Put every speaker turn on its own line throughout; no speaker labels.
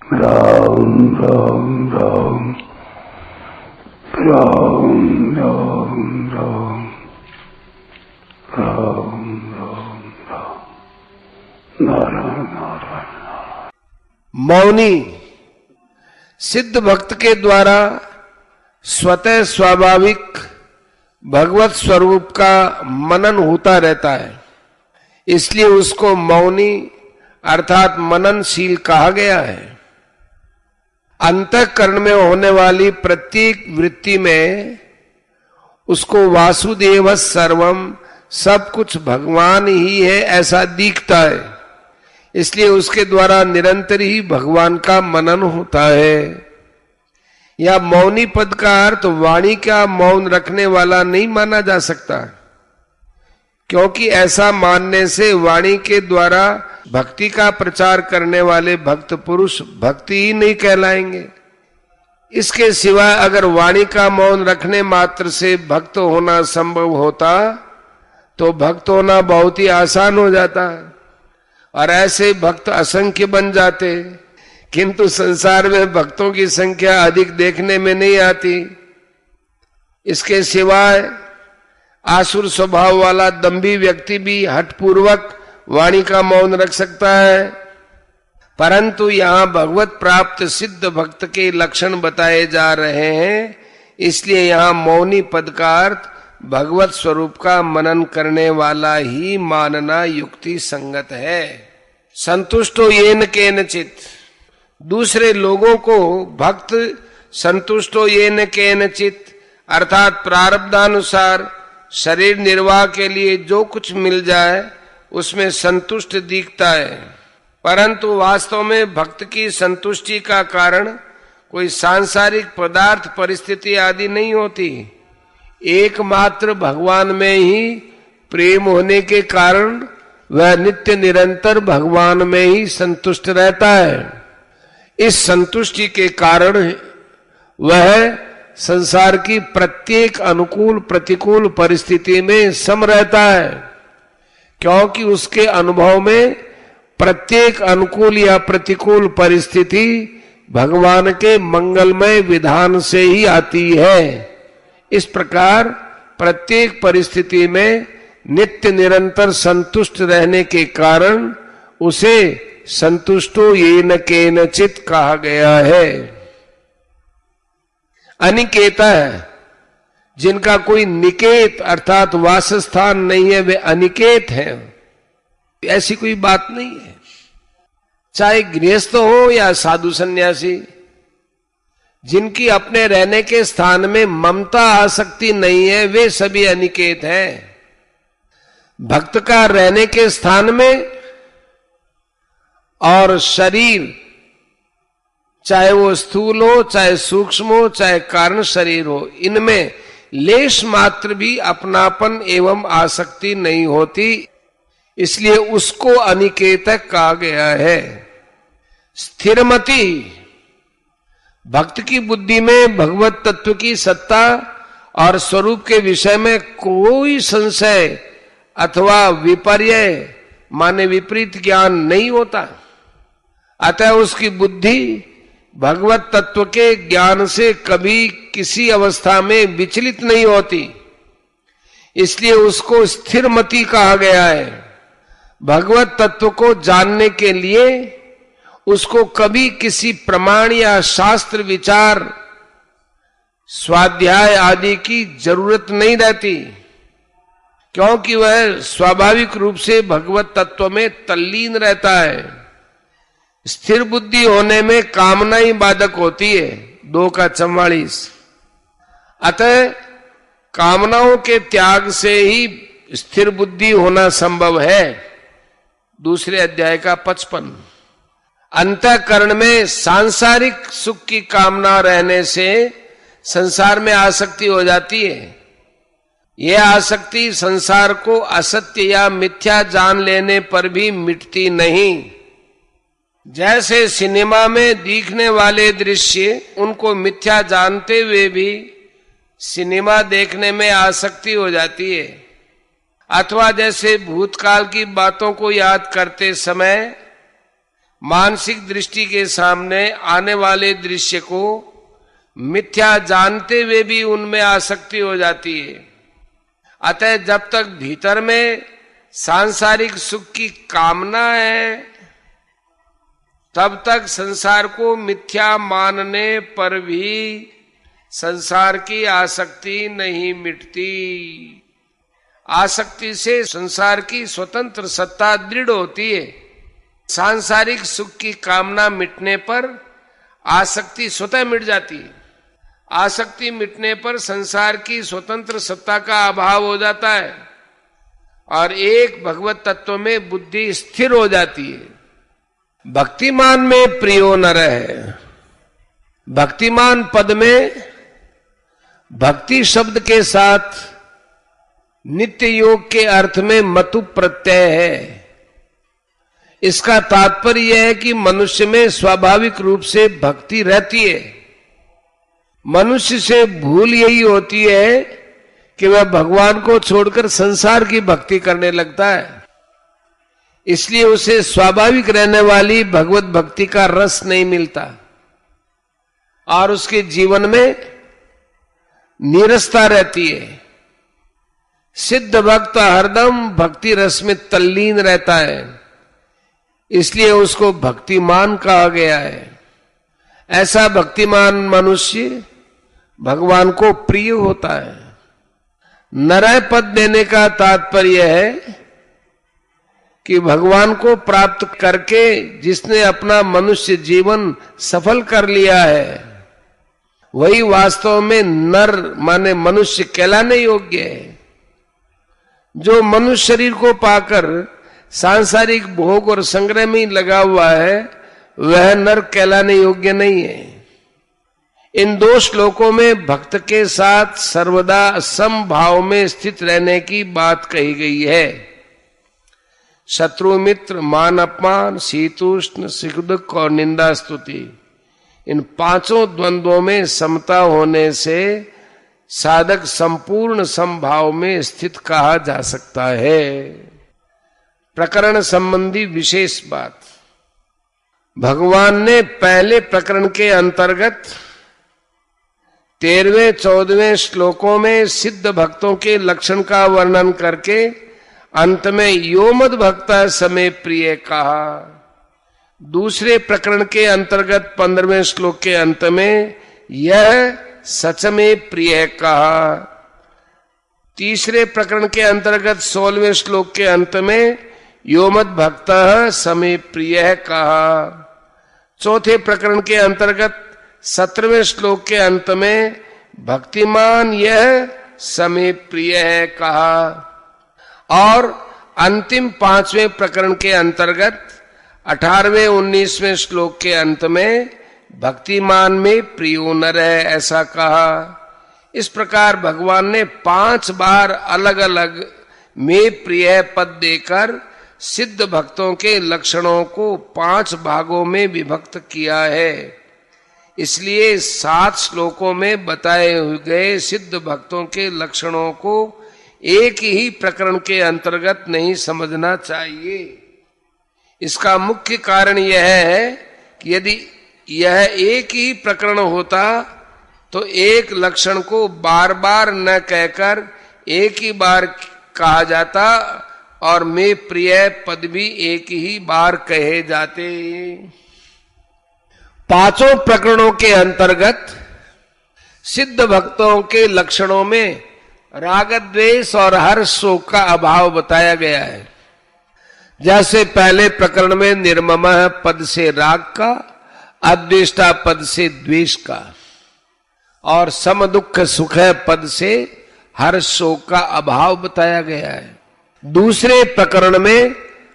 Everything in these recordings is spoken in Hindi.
राम राम राम राम राम राम राम राम राम नारायण नारायण।
मौनी सिद्ध भक्त के द्वारा स्वतः स्वाभाविक भगवत स्वरूप का मनन होता रहता है, इसलिए उसको मौनी अर्थात मननशील कहा गया है। अंतःकरण में होने वाली प्रत्येक वृत्ति में उसको वासुदेव सर्वम, सब कुछ भगवान ही है ऐसा दिखता है, इसलिए उसके द्वारा निरंतर ही भगवान का मनन होता है। या मौनी पद का अर्थ वाणी का मौन रखने वाला नहीं माना जा सकता, क्योंकि ऐसा मानने से वाणी के द्वारा भक्ति का प्रचार करने वाले भक्त पुरुष भक्ति ही नहीं कहलाएंगे। इसके सिवा अगर वाणी का मौन रखने मात्र से भक्त होना संभव होता तो भक्त होना बहुत ही आसान हो जाता और ऐसे भक्त असंख्य बन जाते, किंतु संसार में भक्तों की संख्या अधिक देखने में नहीं आती। इसके सिवाय आसुर स्वभाव वाला दंभी व्यक्ति भी हठपूर्वक वाणी का मौन रख सकता है, परंतु यहां भगवत प्राप्त सिद्ध भक्त के लक्षण बताए जा रहे हैं, इसलिए यहां मौनी पद का अर्थ भगवत स्वरूप का मनन करने वाला ही मानना युक्ति संगत है। संतुष्टो येन केनचित, दूसरे लोगों को भक्त संतुष्टो येन केनचित अर्थात प्रारब्धानुसार शरीर निर्वाह के लिए जो कुछ मिल जाए उसमें संतुष्ट दिखता है, परंतु वास्तव में भक्त की संतुष्टि का कारण कोई सांसारिक पदार्थ परिस्थिति आदि नहीं होती। एकमात्र भगवान में ही प्रेम होने के कारण वह नित्य निरंतर भगवान में ही संतुष्ट रहता है। इस संतुष्टि के कारण वह संसार की प्रत्येक अनुकूल प्रतिकूल परिस्थिति में सम रहता है, क्योंकि उसके अनुभव में प्रत्येक अनुकूल या प्रतिकूल परिस्थिति भगवान के मंगलमय विधान से ही आती है। इस प्रकार प्रत्येक परिस्थिति में नित्य निरंतर संतुष्ट रहने के कारण उसे संतुष्टो येन केनचित कहा गया है। अनिकेता है, जिनका कोई निकेत अर्थात वासस्थान नहीं है वे अनिकेत हैं, ऐसी कोई बात नहीं है। चाहे गृहस्थ हो या साधु सन्यासी, जिनकी अपने रहने के स्थान में ममता आसक्ति नहीं है वे सभी अनिकेत हैं। भक्त का रहने के स्थान में और शरीर, चाहे वो स्थूल हो चाहे सूक्ष्म हो चाहे कारण शरीर हो, इनमें लेश मात्र भी अपनापन एवं आसक्ति नहीं होती, इसलिए उसको अनिकेतक कहा गया है। स्थिरमति, भक्त की बुद्धि में भगवत तत्व की सत्ता और स्वरूप के विषय में कोई संशय अथवा विपर्य माने विपरीत ज्ञान नहीं होता, अतः उसकी बुद्धि भगवत तत्व के ज्ञान से कभी किसी अवस्था में विचलित नहीं होती, इसलिए उसको स्थिरमति कहा गया है। भगवत तत्व को जानने के लिए उसको कभी किसी प्रमाण या शास्त्र विचार स्वाध्याय आदि की जरूरत नहीं रहती, क्योंकि वह स्वाभाविक रूप से भगवत तत्व में तल्लीन रहता है। स्थिर बुद्धि होने में कामना ही बाधक होती है, 2 का 44। अतः कामनाओं के त्याग से ही स्थिर बुद्धि होना संभव है। दूसरे अध्याय का 55। अंतःकरण में सांसारिक सुख की कामना रहने से संसार में आसक्ति हो जाती है। यह आसक्ति संसार को असत्य या मिथ्या जान लेने पर भी मिटती नहीं। जैसे सिनेमा में दिखने वाले दृश्य उनको मिथ्या जानते हुए भी सिनेमा देखने में आसक्ति हो जाती है, अथवा जैसे भूतकाल की बातों को याद करते समय मानसिक दृष्टि के सामने आने वाले दृश्य को मिथ्या जानते हुए भी उनमें आसक्ति हो जाती है। अतः जब तक भीतर में सांसारिक सुख की कामना है, तब तक संसार को मिथ्या मानने पर भी संसार की आसक्ति नहीं मिटती। आसक्ति से संसार की स्वतंत्र सत्ता दृढ़ होती है। सांसारिक सुख की कामना मिटने पर आसक्ति स्वतः मिट जाती है। आसक्ति मिटने पर संसार की स्वतंत्र सत्ता का अभाव हो जाता है और एक भगवत तत्व में बुद्धि स्थिर हो जाती है। भक्तिमान में प्रियो नर है। भक्तिमान पद में भक्ति शब्द के साथ नित्य योग के अर्थ में मतु प्रत्यय है। इसका तात्पर्य यह है कि मनुष्य में स्वाभाविक रूप से भक्ति रहती है। मनुष्य से भूल यही होती है कि वह भगवान को छोड़कर संसार की भक्ति करने लगता है। इसलिए उसे स्वाभाविक रहने वाली भगवत भक्ति का रस नहीं मिलता और उसके जीवन में नीरसता रहती है। सिद्ध भक्त हरदम भक्ति रस में तल्लीन रहता है, इसलिए उसको भक्तिमान कहा गया है। ऐसा भक्तिमान मनुष्य भगवान को प्रिय होता है। नरय पद देने का तात्पर्य है कि भगवान को प्राप्त करके जिसने अपना मनुष्य जीवन सफल कर लिया है, वही वास्तव में नर माने मनुष्य कहलाने योग्य है। जो मनुष्य शरीर को पाकर सांसारिक भोग और संग्रह में लगा हुआ है, वह नर कहलाने योग्य नहीं है। इन दो श्लोकों में भक्त के साथ सर्वदा समभाव में स्थित रहने की बात कही गई है। शत्रु मित्र, मान अपमान, शीतोष्ण, सुख दुख और निंदा स्तुति, इन पांचों द्वंद्वों में समता होने से साधक संपूर्ण समभाव में स्थित कहा जा सकता है। प्रकरण संबंधी विशेष बात। भगवान ने पहले प्रकरण के अंतर्गत 13वें 14वें श्लोकों में सिद्ध भक्तों के लक्षण का वर्णन करके अंत में यो मद भक्ता समय प्रिय कहा। दूसरे प्रकरण के अंतर्गत 15वें श्लोक के अंत में यह सच में प्रिय कहा। तीसरे प्रकरण के अंतर्गत 16वें श्लोक के अंत में यो मद भक्तः समय प्रिय कहा। चौथे प्रकरण के अंतर्गत 17वें श्लोक के अंत में भक्तिमान यह समय प्रिय है कहा। और अंतिम 5वें प्रकरण के अंतर्गत 18वें 19वें श्लोक के अंत में भक्तिमान में प्रियो नर है ऐसा कहा। इस प्रकार भगवान ने 5 बार अलग अलग में प्रिय पद देकर सिद्ध भक्तों के लक्षणों को 5 भागों में विभक्त किया है। इसलिए 7 श्लोकों में बताए गए सिद्ध भक्तों के लक्षणों को एक ही प्रकरण के अंतर्गत नहीं समझना चाहिए। इसका मुख्य कारण यह है कि यदि यह एक ही प्रकरण होता तो एक लक्षण को बार बार न कहकर एक ही बार कहा जाता और मैं प्रिय पद भी एक ही बार कहे जाते। 5 प्रकरणों के अंतर्गत सिद्ध भक्तों के लक्षणों में राग द्वेष और हर्ष शोक का अभाव बताया गया है। जैसे पहले प्रकरण में निर्ममः पद से राग का, अद्वेष्टा पद से द्वेष का और सम दुख सुख पद से हर्ष शोक का अभाव बताया गया है। दूसरे प्रकरण में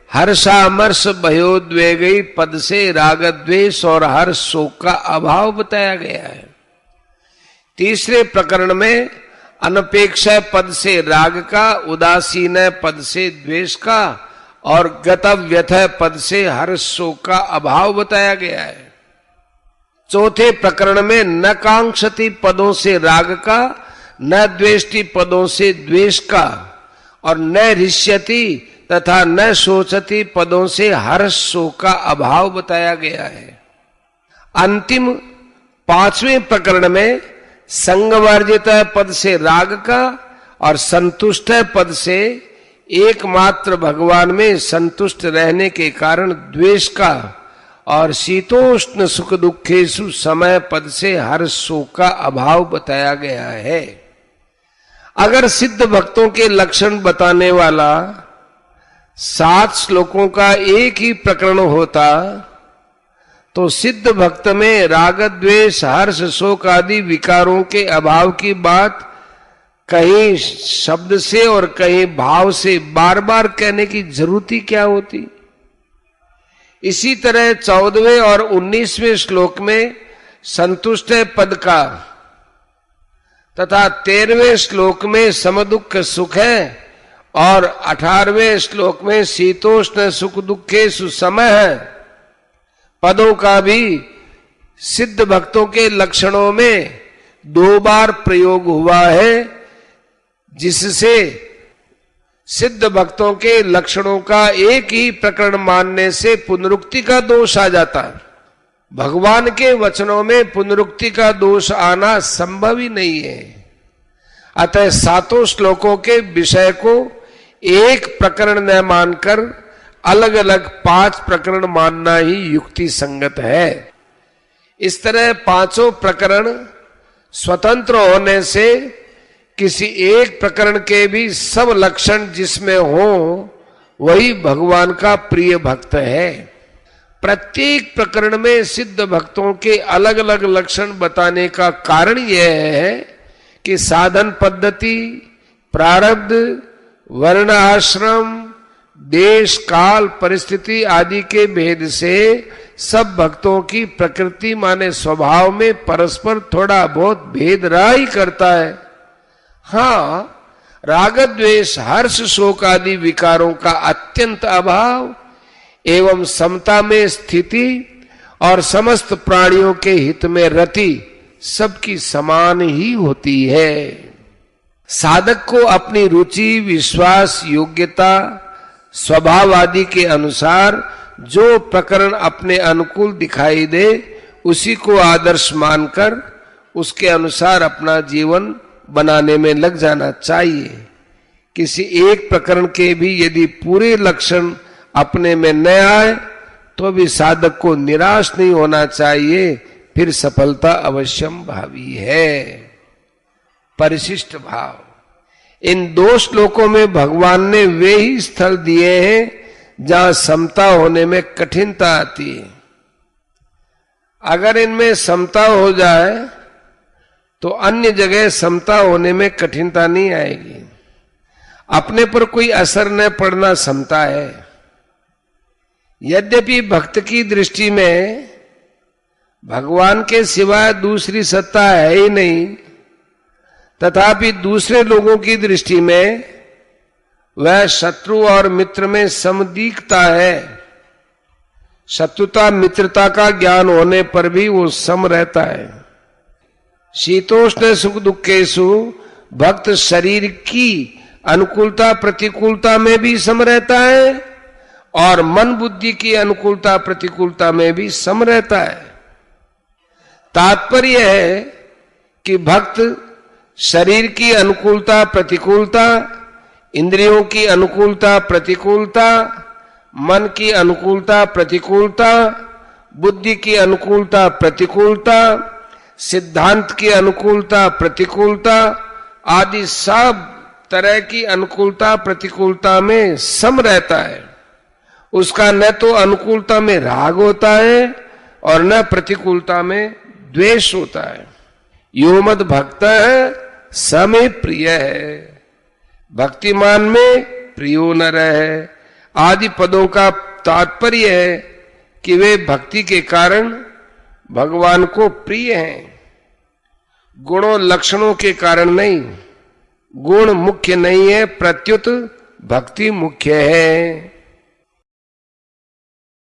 हर्षामर्ष भयोद्वेगी पद से राग द्वेष और हर्ष शोक का अभाव बताया गया है। तीसरे प्रकरण में अनपेक्षा पद से राग का, उदासीन पद से द्वेष का और गतव्यथ पद से हर्ष शोक का अभाव बताया गया है। चौथे प्रकरण में न कांक्षति पदों से राग का, न द्वेष्टि पदों से द्वेष का और न हृष्यति तथा न शोचति पदों से हर्ष शोक का अभाव बताया गया है। अंतिम 5वें प्रकरण में संगवर्जित पद से राग का और संतुष्ट पद से एकमात्र भगवान में संतुष्ट रहने के कारण द्वेष का और शीतोष्ण सुख दुखेषु समय पद से हर्ष शोक का अभाव बताया गया है। अगर सिद्ध भक्तों के लक्षण बताने वाला 7 श्लोकों का एक ही प्रकरण होता तो सिद्ध भक्त में राग द्वेष हर्ष शोक आदि विकारों के अभाव की बात कहीं शब्द से और कहीं भाव से बार बार कहने की जरूरत ही क्या होती। इसी तरह 14वें और 19वें श्लोक में संतुष्ट पद का तथा 13वें श्लोक में समदुख सुख है और 18वें श्लोक में शीतोष्ण सुख दुखे सुसमय है पदों का भी सिद्ध भक्तों के लक्षणों में 2 बार प्रयोग हुआ है, जिससे सिद्ध भक्तों के लक्षणों का एक ही प्रकरण मानने से पुनरुक्ति का दोष आ जाता है। भगवान के वचनों में पुनरुक्ति का दोष आना संभव ही नहीं है। अतः 7 श्लोकों के विषय को एक प्रकरण न मानकर अलग अलग 5 प्रकरण मानना ही युक्ति संगत है। इस तरह 5 प्रकरण स्वतंत्र होने से किसी एक प्रकरण के भी सब लक्षण जिसमें हो वही भगवान का प्रिय भक्त है। प्रत्येक प्रकरण में सिद्ध भक्तों के अलग अलग लक्षण बताने का कारण यह है कि साधन पद्धति, प्रारब्ध, वर्ण आश्रम, देश काल परिस्थिति आदि के भेद से सब भक्तों की प्रकृति माने स्वभाव में परस्पर थोड़ा बहुत भेद रहा ही करता है। हाँ, राग द्वेष हर्ष शोक आदि विकारों का अत्यंत अभाव एवं समता में स्थिति और समस्त प्राणियों के हित में रति सबकी समान ही होती है। साधक को अपनी रुचि, विश्वास, योग्यता, स्वभाव आदि के अनुसार जो प्रकरण अपने अनुकूल दिखाई दे उसी को आदर्श मानकर उसके अनुसार अपना जीवन बनाने में लग जाना चाहिए। किसी एक प्रकरण के भी यदि पूरे लक्षण अपने में न आए तो भी साधक को निराश नहीं होना चाहिए, फिर सफलता अवश्यम भावी है। परिशिष्ट भाव, इन 2 श्लोकों में भगवान ने वे ही स्थल दिए हैं जहां समता होने में कठिनता आती है। अगर इनमें समता हो जाए तो अन्य जगह समता होने में कठिनता नहीं आएगी। अपने पर कोई असर न पड़ना समता है। यद्यपि भक्त की दृष्टि में भगवान के सिवाय दूसरी सत्ता है ही नहीं, तथापि दूसरे लोगों की दृष्टि में वह शत्रु और मित्र में समदीकता है। शत्रुता मित्रता का ज्ञान होने पर भी वो सम रहता है। शीतोष्ण सुख दुखेषु भक्त शरीर की अनुकूलता प्रतिकूलता में भी सम रहता है और मन बुद्धि की अनुकूलता प्रतिकूलता में भी सम रहता है। तात्पर्य है कि भक्त शरीर की अनुकूलता प्रतिकूलता, इंद्रियों की अनुकूलता प्रतिकूलता, मन की अनुकूलता प्रतिकूलता, बुद्धि की अनुकूलता प्रतिकूलता, सिद्धांत की अनुकूलता प्रतिकूलता आदि सब तरह की अनुकूलता प्रतिकूलता में सम रहता है। उसका न तो अनुकूलता में राग होता है और न प्रतिकूलता में द्वेष होता है। यो मद भक्त है समे प्रिय है, भक्तिमान में प्रियो न रहे आदि पदों का तात्पर्य है कि वे भक्ति के कारण भगवान को प्रिय हैं, गुणों लक्षणों के कारण नहीं। गुण मुख्य नहीं है, प्रत्युत भक्ति मुख्य है।